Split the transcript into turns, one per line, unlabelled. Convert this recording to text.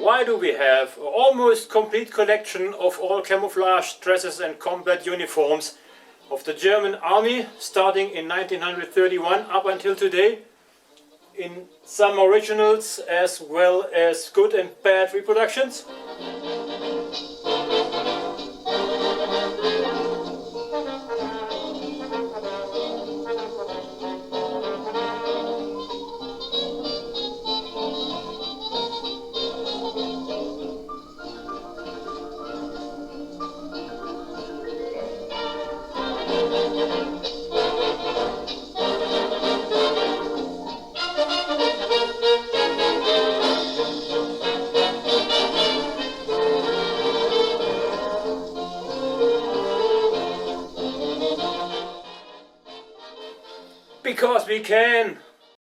why do we have an almost complete collection of all camouflage dresses and combat uniforms of the German army starting in 1931 up until today, in some originals as well as good and bad reproductions? Because we can!